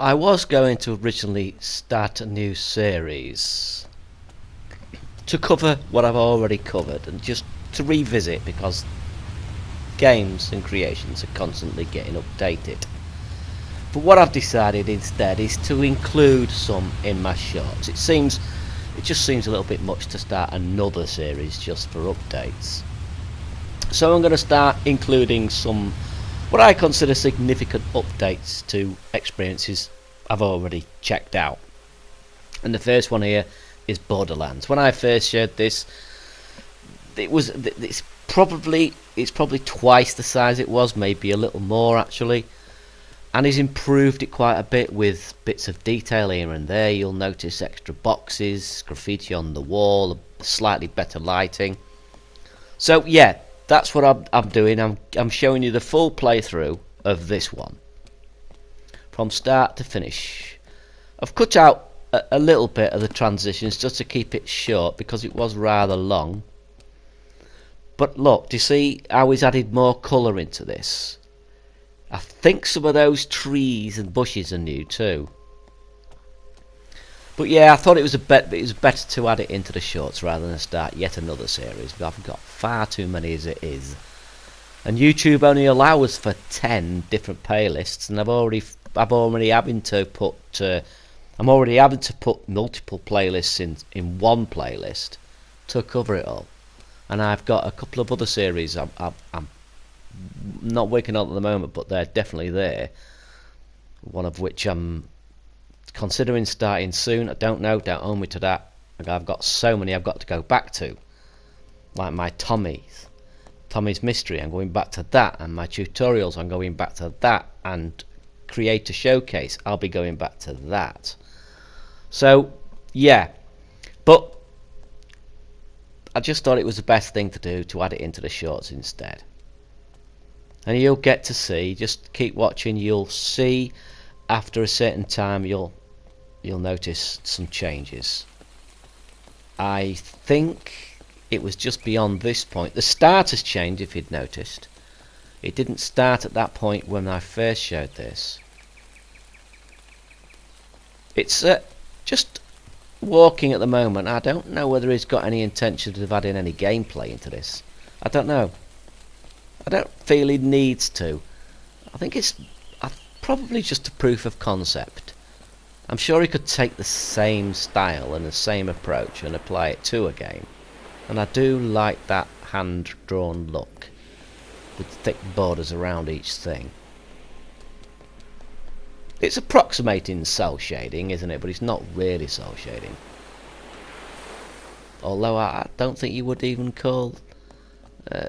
I was going to originally start a new series to cover what I've already covered and just to revisit, because games and creations are constantly getting updated. But what I've decided instead is to include some in my shorts. It just seems a little bit much to start another series just for updates. So I'm going to start including some what I consider significant updates to experiences I've already checked out. And the first one here is Borderlands. When I first shared this, it's probably twice the size it was, maybe a little more actually, and he's improved it quite a bit with bits of detail here and there. You'll notice extra boxes, graffiti on the wall, slightly better lighting. So yeah, that's what I'm doing. I'm showing you the full playthrough of this one from start to finish. I've cut out a little bit of the transitions just to keep it short because it was rather long. But look, do you see how he's added more colour into this? I think some of those trees and bushes are new too. But yeah, I thought it was better to add it into the shorts rather than start yet another series. But I've got far too many as it is, and YouTube only allows for 10 different playlists, and I'm already having to put multiple playlists in one playlist to cover it all. And I've got a couple of other series I'm not working on at the moment, but they're definitely there. One of which I'm considering starting soon. I don't know, don't hold me to that. I've got so many I've got to go back to, like my Tommy's Mystery, I'm going back to that, and my tutorials I'm going back to that, and Creator Showcase I'll be going back to that. So yeah, but I just thought it was the best thing to do to add it into the shorts instead. And you'll get to see, just keep watching, you'll see after a certain time you'll notice some changes. I think it was just beyond this point. The start has changed, if you'd noticed. It didn't start at that point when I first showed this. It's just walking at the moment. I don't know whether he's got any intention of adding any gameplay into this. I don't know. I don't feel he needs to. I think it's probably just a proof of concept. I'm sure he could take the same style and the same approach and apply it to a game. And I do like that hand-drawn look with thick borders around each thing. It's approximating cel shading, isn't it? But it's not really cel shading. Although I don't think you would even call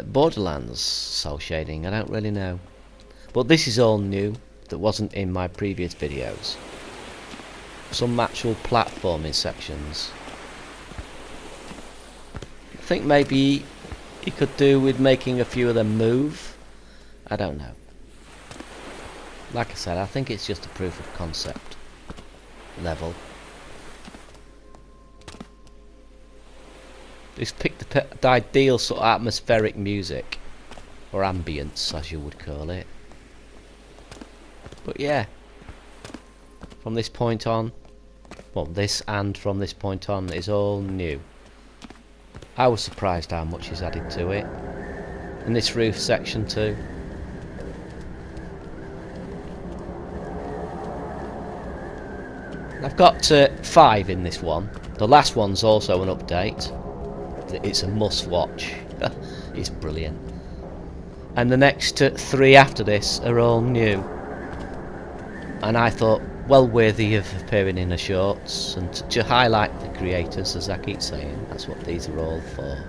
Borderlands cel shading. I don't really know. But this is all new that wasn't in my previous videos. Some actual platforming sections. I think maybe he could do with making a few of them move. I don't know. Like I said, I think it's just a proof of concept level. He's picked the ideal sort of atmospheric music, or ambience as you would call it. But yeah, from this point on, well, this and from this point on is all new. I was surprised how much is added to it. And this roof section too. I've got 5 in this one. The last one's also an update. It's a must watch. It's brilliant. And the next 3 after this are all new. And I thought, well worthy of appearing in the shorts, and to highlight the creators, as I keep saying. That's what these are all for.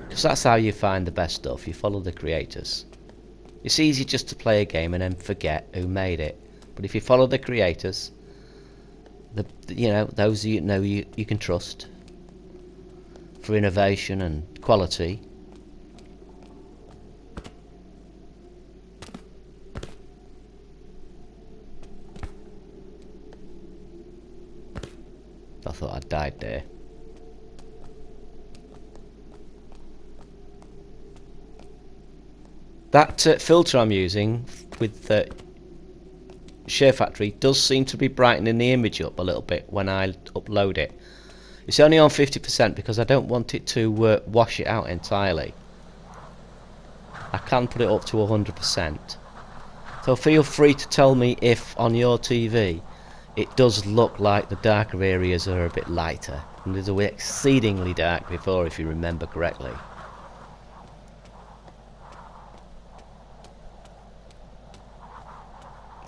Because that's how you find the best stuff. You follow the creators. It's easy just to play a game and then forget who made it. But if you follow the creators, those you know you can trust for innovation and quality. I thought I'd died there. That filter I'm using with Share Factory does seem to be brightening the image up a little bit when I upload it. It's only on 50% because I don't want it to wash it out entirely. I can put it up to 100%. So feel free to tell me if on your TV it does look like the darker areas are a bit lighter. And they were exceedingly dark before, if you remember correctly.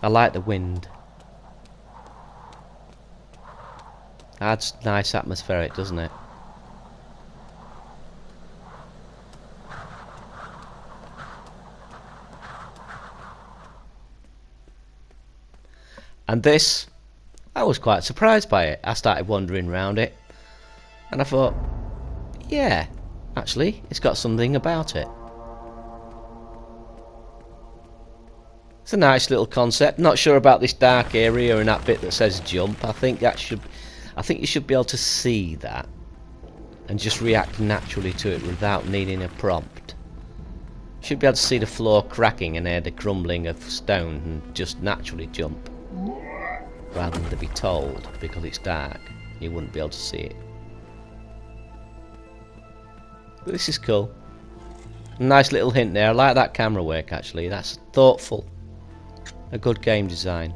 I like the wind. Adds nice atmospheric, doesn't it? And this, I was quite surprised by it. I started wandering around it, and I thought, yeah, actually, it's got something about it. It's a nice little concept. Not sure about this dark area and that bit that says jump. I think you should be able to see that and just react naturally to it without needing a prompt. You should be able to see the floor cracking and hear the crumbling of stone and just naturally jump, rather than to be told because it's dark. You wouldn't be able to see it. But this is cool. Nice little hint there. I like that camera work actually. That's thoughtful. A good game design.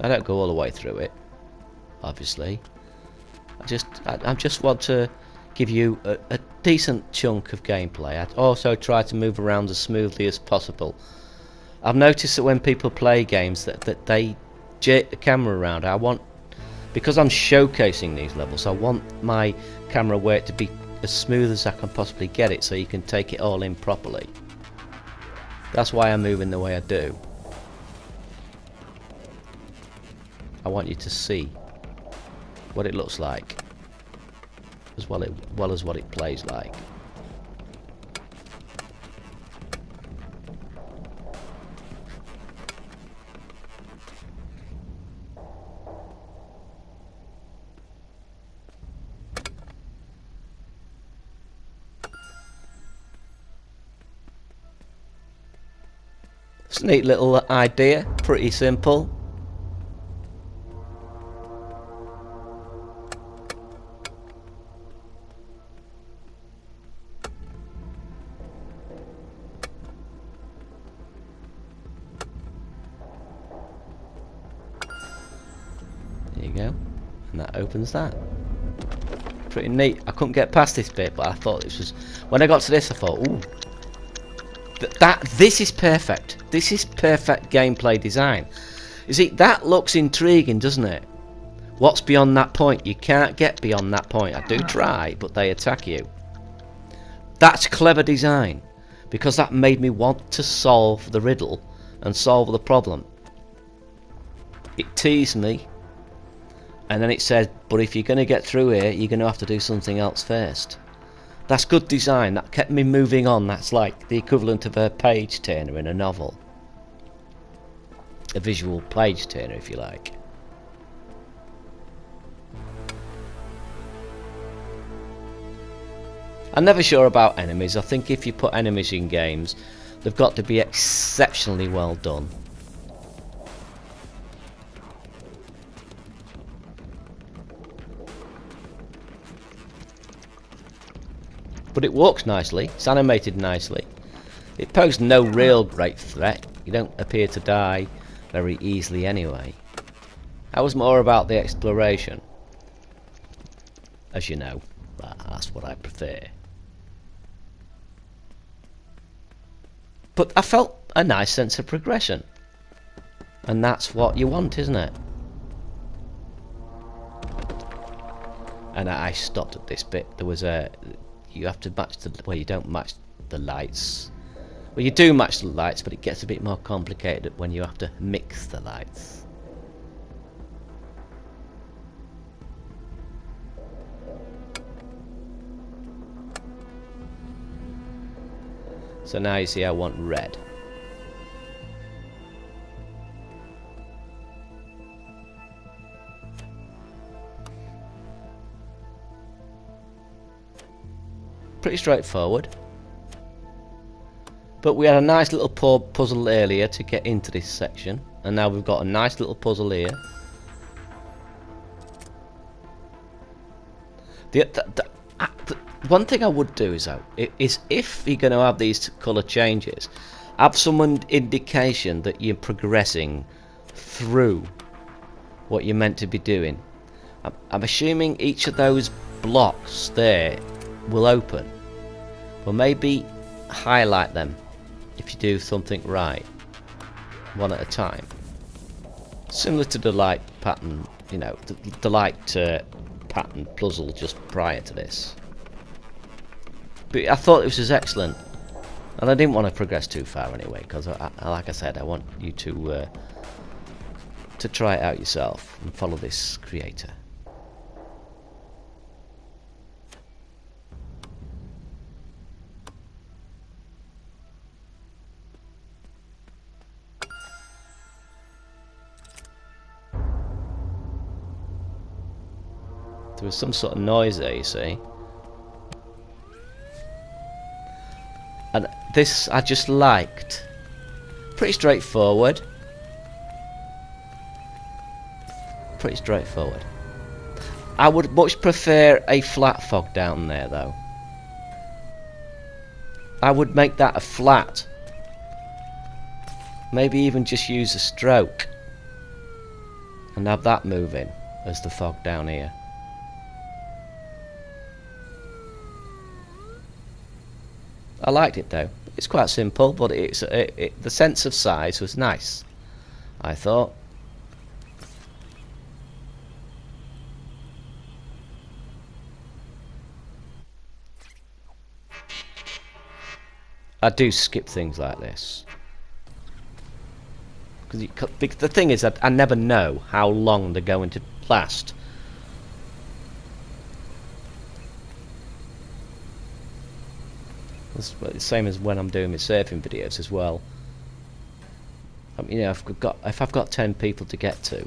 I don't go all the way through it, obviously. I just want to give you a decent chunk of gameplay. I also try to move around as smoothly as possible. I've noticed that when people play games that they jerk the camera around. Because I'm showcasing these levels, I want my camera work to be as smooth as I can possibly get it so you can take it all in properly. That's why I'm moving the way I do. I want you to see what it looks like as well as what it plays like. It's a neat little idea, pretty simple. There you go, and that opens that. Pretty neat. I couldn't get past this bit, but I thought this was... When I got to this I thought, ooh, this is perfect. This is perfect gameplay design. You see, that looks intriguing, doesn't it? What's beyond that point? You can't get beyond that point. I do try, but they attack you. That's clever design, because that made me want to solve the riddle and solve the problem. It teased me, and then it said, but if you're going to get through here, you're going to have to do something else first. That's good design. That kept me moving on. That's like the equivalent of a page turner in a novel. A visual page turner, if you like. I'm never sure about enemies. I think if you put enemies in games, they've got to be exceptionally well done. But it walks nicely, it's animated nicely. It poses no real great threat. You don't appear to die very easily anyway. That was more about the exploration. As you know, that's what I prefer. But I felt a nice sense of progression. And that's what you want, isn't it? And I stopped at this bit. There was a... You have to match the... Well, you don't match the lights. Well, you do match the lights, but it gets a bit more complicated when you have to mix the lights. So now you see I want red. Pretty straightforward. But we had a nice little puzzle earlier to get into this section, and now we've got a nice little puzzle here. The one thing I would do is if you're going to have these colour changes, have some indication that you're progressing through what you're meant to be doing. I'm assuming each of those blocks there will open, but maybe highlight them if you do something right, one at a time, similar to the light pattern, you know, the light pattern puzzle just prior to this. But I thought this was excellent, and I didn't want to progress too far anyway, because like I said, I want you to try it out yourself and follow this creator. There was some sort of noise there, you see. And this I just liked. Pretty straightforward. Pretty straightforward. I would much prefer a flat fog down there though. I would make that a flat. Maybe even just use a stroke and have that moving as the fog down here. I liked it though. It's quite simple, but the sense of size was nice, I thought. I do skip things like this because the thing is that I never know how long they're going to last. It's the same as when I'm doing my surfing videos as well. You know, if I've got 10 people to get to,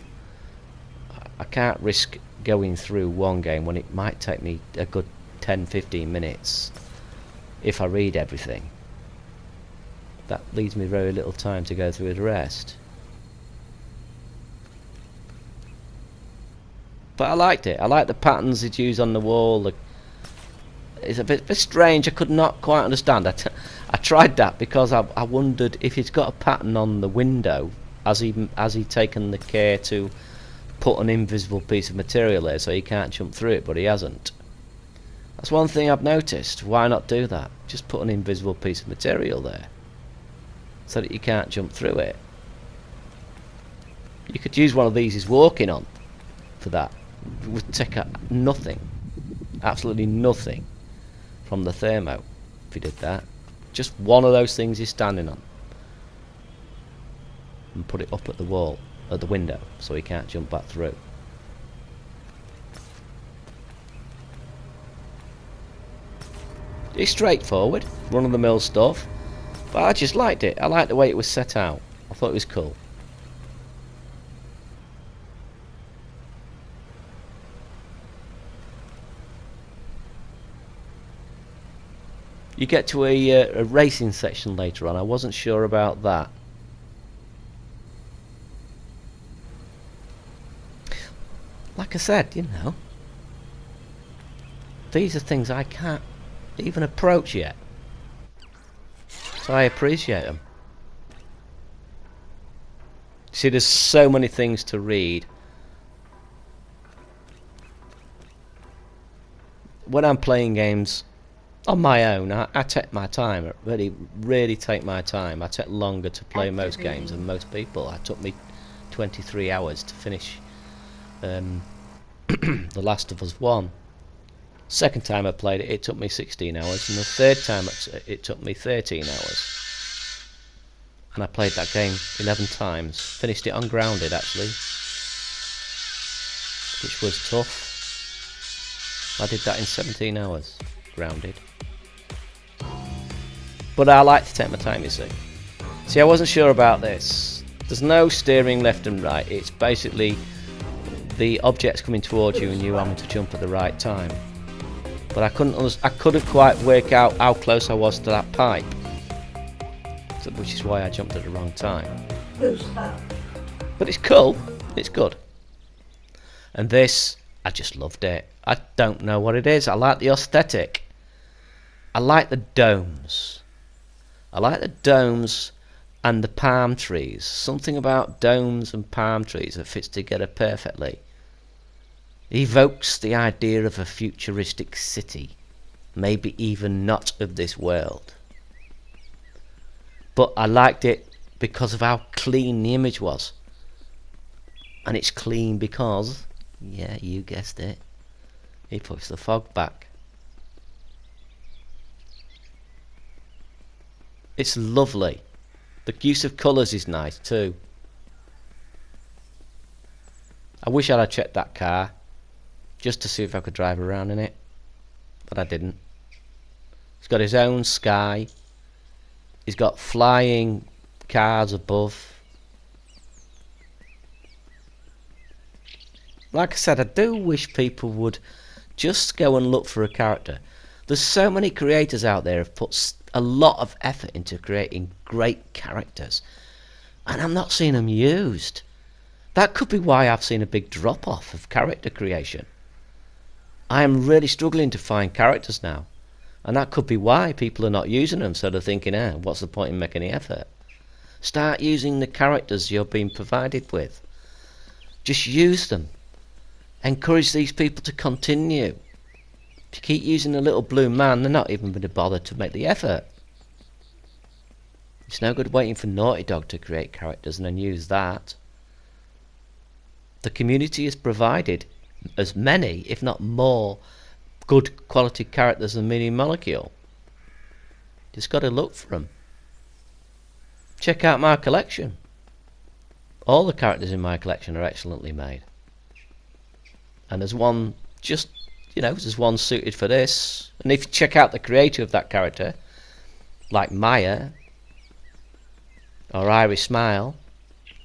I can't risk going through one game when it might take me a good 10-15 minutes if I read everything. That leaves me very little time to go through the rest. But I liked it. I liked the patterns it used on the wall. It's a bit strange. I could not quite understand. I tried that because I wondered if he's got a pattern on the window. Has he taken the care to put an invisible piece of material there so he can't jump through it? But he hasn't. That's one thing I've noticed. Why not do that? Just put an invisible piece of material there so that you can't jump through it. You could use one of these he's walking on for that. It would take nothing, absolutely nothing from the thermo if you did that. Just one of those things he's standing on and put it up at the wall, at the window, so he can't jump back through. It's straightforward, run-of-the-mill stuff, but I just liked it. I liked the way it was set out. I thought it was cool. You get to a racing section later on. I wasn't sure about that. Like I said, you know, these are things I can't even approach yet. So I appreciate them. See, there's so many things to read. When I'm playing games on my own, I take my time. I really take my time. I take longer to play most games than most people. It took me 23 hours to finish The Last of Us 1. Second time I played it, it took me 16 hours, and the third time it took me 13 hours. And I played that game 11 times. Finished it ungrounded, actually, which was tough. I did that in 17 hours, grounded. But I like to take my time, you see. See, I wasn't sure about this. There's no steering left and right. It's basically the objects coming towards you and you having to jump at the right time. but I couldn't quite work out how close I was to that pipe, which is why I jumped at the wrong time. But it's cool. It's good. And this, I just loved it. I don't know what it is. I like the aesthetic. I like the domes. I like the domes and the palm trees. Something about domes and palm trees that fits together perfectly. It evokes the idea of a futuristic city, maybe even not of this world. But I liked it because of how clean the image was. And it's clean because, yeah, you guessed it, he puts the fog back. It's lovely. The use of colours is nice too. I wish I'd have checked that car just to see if I could drive around in it, but I didn't. He's got his own sky. He's got flying cars above. Like I said, I do wish people would just go and look for a character. There's so many creators out there who've put a lot of effort into creating great characters, and I'm not seeing them used. That could be why I've seen a big drop-off of character creation. I am really struggling to find characters now, and that could be why people are not using them, so they're thinking, what's the point in making the effort? Start using the characters you're being provided with. Just use them. Encourage these people to continue. If you keep using a little blue man, they're not even going to bother to make the effort. It's no good waiting for Naughty Dog to create characters and then use that. The community has provided as many, if not more, good quality characters than Mini Molecule. Just got to look for them. Check out my collection. All the characters in my collection are excellently made. And there's one just, there's one suited for this. And if you check out the creator of that character, like Maya or Iris Smile,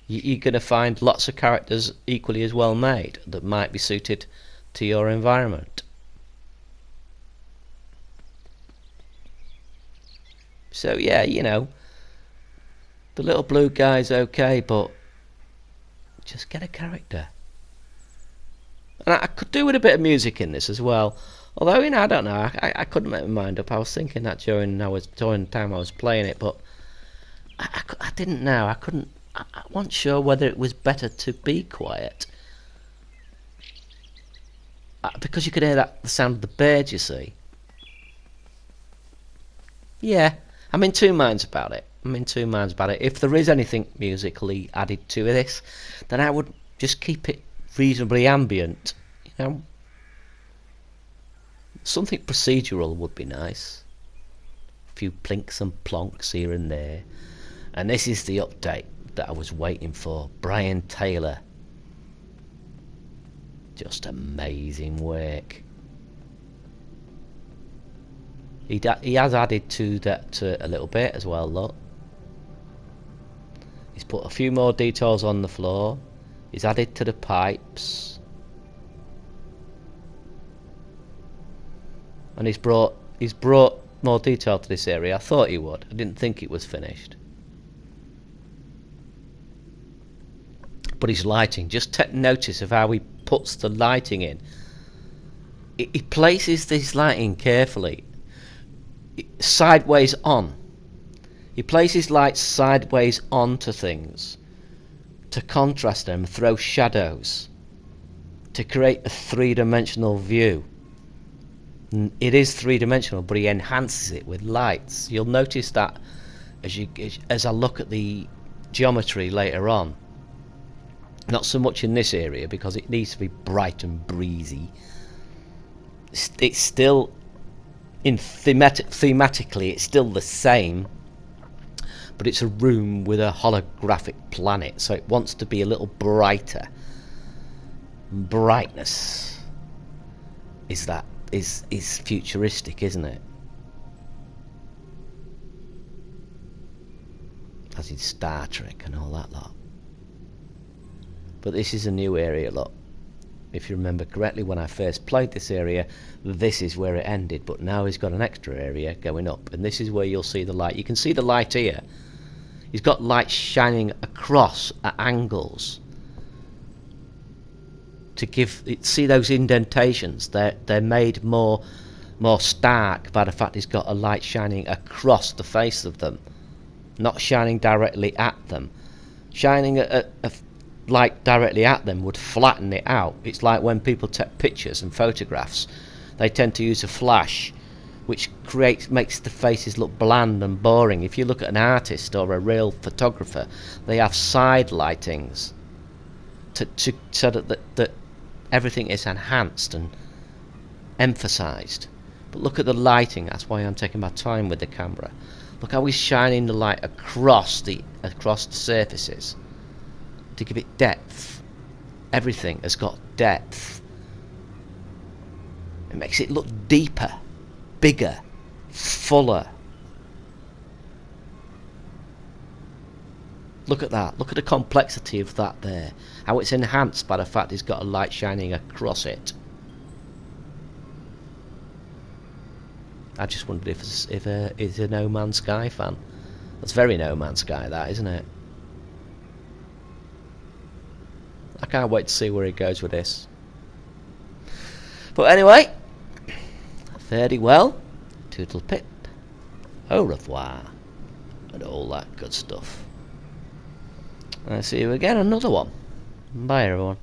you're going to find lots of characters equally as well made that might be suited to your environment. So yeah, the little blue guy's okay, but just get a character. And I could do with a bit of music in this as well. Although, I don't know, I couldn't make my mind up. I was thinking that during the time I was playing it, but I didn't know. I wasn't sure whether it was better to be quiet. Because you could hear the sound of the birds, you see. Yeah, I'm in two minds about it. If there is anything musically added to this, then I would just keep it reasonably ambient, Something procedural would be nice. A few plinks and plonks here and there. And this is the update that I was waiting for. Brian Taylor. Just amazing work. He has added to that a little bit as well, look. He's put a few more details on the floor. He's added to the pipes, and he's brought more detail to this area. I thought he would. I didn't think it was finished. But his lighting, just take notice of how he puts the lighting in. He places this lighting carefully, sideways on. He places lights sideways onto things, to contrast them, throw shadows, to create a three-dimensional view. It is three-dimensional, but he enhances it with lights. You'll notice that as I look at the geometry later on. Not so much in this area because it needs to be bright and breezy. It's still thematically it's still the same, but it's a room with a holographic planet, so it wants to be a little brighter. Brightness is futuristic, isn't it? As in Star Trek and all that lot. But this is a new area, look. if you remember correctly, when I first played this area, this is where it ended, but now he's got an extra area going up, and this is where you'll see the light. You can see the light here. He's got light shining across at angles to give it. See those indentations? They're made more stark by the fact he's got a light shining across the face of them, not shining directly at them. Shining a light directly at them would flatten it out. It's like when people take pictures and photographs, they tend to use a flash, which makes the faces look bland and boring. If you look at an artist or a real photographer, they have side lightings so that everything is enhanced and emphasized. But look at the lighting. That's why I'm taking my time with the camera. Look how he's shining the light across the surfaces to give it depth. Everything has got depth. It makes it look deeper, bigger, fuller. Look at that. Look at the complexity of that there. How it's enhanced by the fact he's got a light shining across it. I just wondered if he's a No Man's Sky fan. That's very No Man's Sky, that, isn't it? I can't wait to see where he goes with this. But anyway, fare thee well, toodle pip, au revoir, and all that good stuff. I'll see you again on another one. Bye everyone.